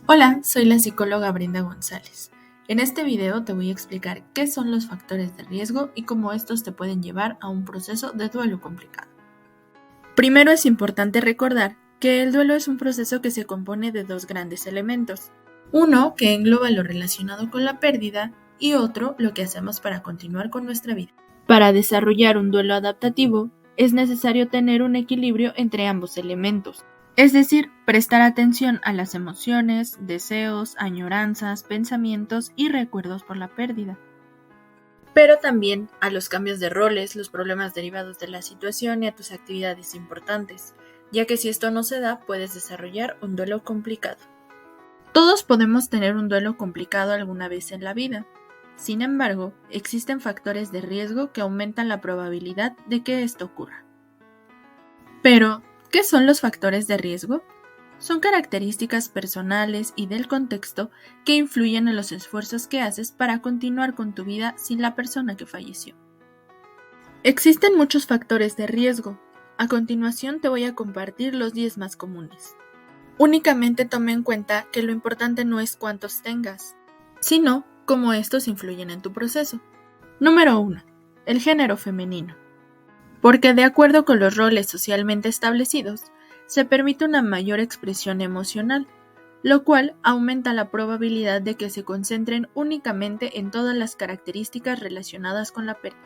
Hola, soy la psicóloga Brenda González. En este video te voy a explicar qué son los factores de riesgo y cómo estos te pueden llevar a un proceso de duelo complicado. Primero es importante recordar que el duelo es un proceso que se compone de dos grandes elementos. Uno que engloba lo relacionado con la pérdida y otro lo que hacemos para continuar con nuestra vida. Para desarrollar un duelo adaptativo, es necesario tener un equilibrio entre ambos elementos. Es decir, prestar atención a las emociones, deseos, añoranzas, pensamientos y recuerdos por la pérdida. Pero también a los cambios de roles, los problemas derivados de la situación y a tus actividades importantes, ya que si esto no se da, puedes desarrollar un duelo complicado. Todos podemos tener un duelo complicado alguna vez en la vida. Sin embargo, existen factores de riesgo que aumentan la probabilidad de que esto ocurra. Pero, ¿qué son los factores de riesgo? Son características personales y del contexto que influyen en los esfuerzos que haces para continuar con tu vida sin la persona que falleció. Existen muchos factores de riesgo. A continuación te voy a compartir los 10 más comunes. Únicamente tome en cuenta que lo importante no es cuántos tengas, sino cómo estos influyen en tu proceso. Número 1. El género femenino. Porque de acuerdo con los roles socialmente establecidos, se permite una mayor expresión emocional, lo cual aumenta la probabilidad de que se concentren únicamente en todas las características relacionadas con la pérdida.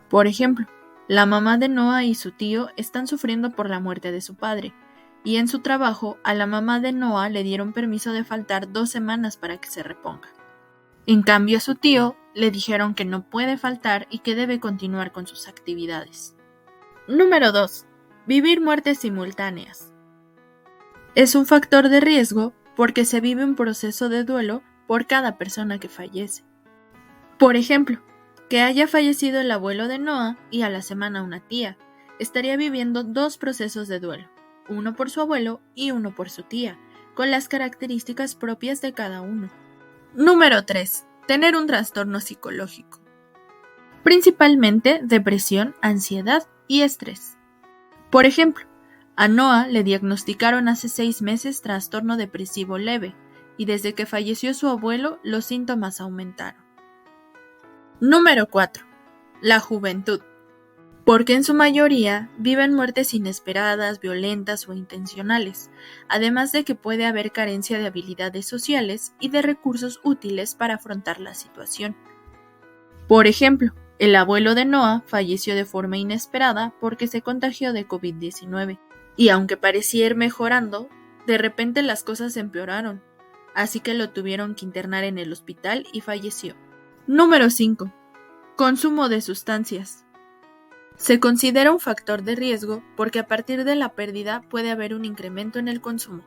Por ejemplo, la mamá de Noah y su tío están sufriendo por la muerte de su padre, y en su trabajo a la mamá de Noah le dieron permiso de faltar 2 semanas para que se reponga. En cambio a su tío le dijeron que no puede faltar y que debe continuar con sus actividades. Número 2. Vivir muertes simultáneas. Es un factor de riesgo porque se vive un proceso de duelo por cada persona que fallece. Por ejemplo, que haya fallecido el abuelo de Noah y a la semana una tía, estaría viviendo 2 procesos de duelo, uno por su abuelo y uno por su tía, con las características propias de cada uno. Número 3. Tener un trastorno psicológico. Principalmente depresión, ansiedad y estrés. Por ejemplo, a Noah le diagnosticaron hace 6 meses trastorno depresivo leve y desde que falleció su abuelo los síntomas aumentaron. Número 4. La juventud. Porque en su mayoría viven muertes inesperadas, violentas o intencionales, además de que puede haber carencia de habilidades sociales y de recursos útiles para afrontar la situación. Por ejemplo, el abuelo de Noah falleció de forma inesperada porque se contagió de COVID-19, y aunque parecía ir mejorando, de repente las cosas empeoraron, así que lo tuvieron que internar en el hospital y falleció. Número 5. Consumo de sustancias. Se considera un factor de riesgo porque a partir de la pérdida puede haber un incremento en el consumo.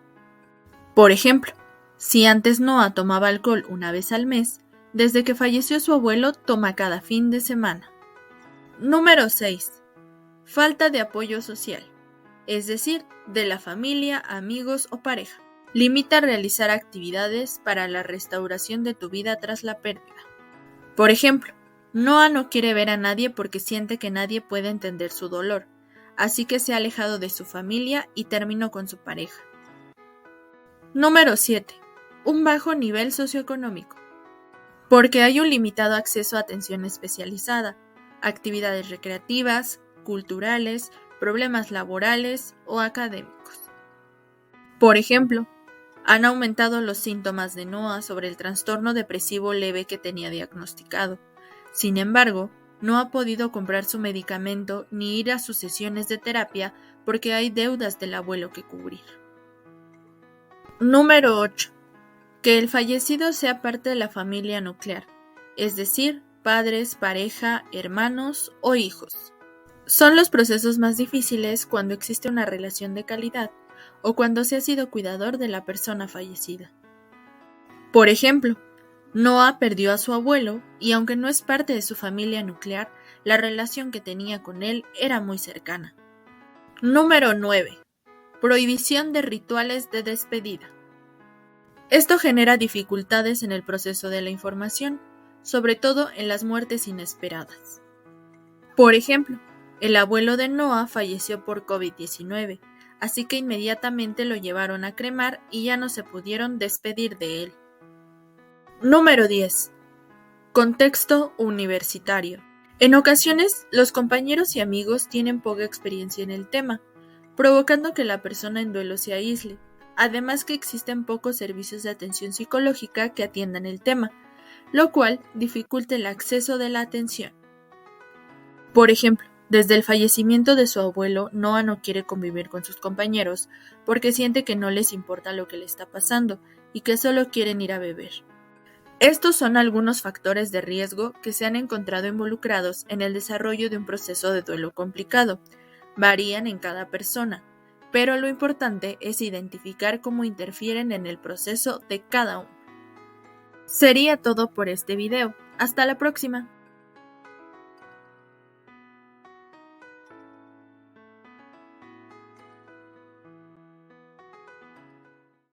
Por ejemplo, si antes Noah tomaba alcohol una vez al mes, desde que falleció su abuelo toma cada fin de semana. Número 6. Falta de apoyo social, es decir, de la familia, amigos o pareja. Limita realizar actividades para la restauración de tu vida tras la pérdida. Por ejemplo, Noah no quiere ver a nadie porque siente que nadie puede entender su dolor, así que se ha alejado de su familia y terminó con su pareja. Número 7. Un bajo nivel socioeconómico. Porque hay un limitado acceso a atención especializada, actividades recreativas, culturales, problemas laborales o académicos. Por ejemplo, han aumentado los síntomas de Noah sobre el trastorno depresivo leve que tenía diagnosticado. Sin embargo, no ha podido comprar su medicamento ni ir a sus sesiones de terapia porque hay deudas del abuelo que cubrir. Número 8. Que el fallecido sea parte de la familia nuclear, es decir, padres, pareja, hermanos o hijos. Son los procesos más difíciles cuando existe una relación de calidad o cuando se ha sido cuidador de la persona fallecida. Por ejemplo, Noah perdió a su abuelo y aunque no es parte de su familia nuclear, la relación que tenía con él era muy cercana. Número 9. Prohibición de rituales de despedida. Esto genera dificultades en el proceso de la información, sobre todo en las muertes inesperadas. Por ejemplo, el abuelo de Noah falleció por COVID-19, así que inmediatamente lo llevaron a cremar y ya no se pudieron despedir de él. Número 10. Contexto universitario. En ocasiones, los compañeros y amigos tienen poca experiencia en el tema, provocando que la persona en duelo se aísle, además que existen pocos servicios de atención psicológica que atiendan el tema, lo cual dificulta el acceso de la atención. Por ejemplo, desde el fallecimiento de su abuelo, Noah no quiere convivir con sus compañeros porque siente que no les importa lo que le está pasando y que solo quieren ir a beber. Estos son algunos factores de riesgo que se han encontrado involucrados en el desarrollo de un proceso de duelo complicado. Varían en cada persona, pero lo importante es identificar cómo interfieren en el proceso de cada uno. Sería todo por este video. Hasta la próxima.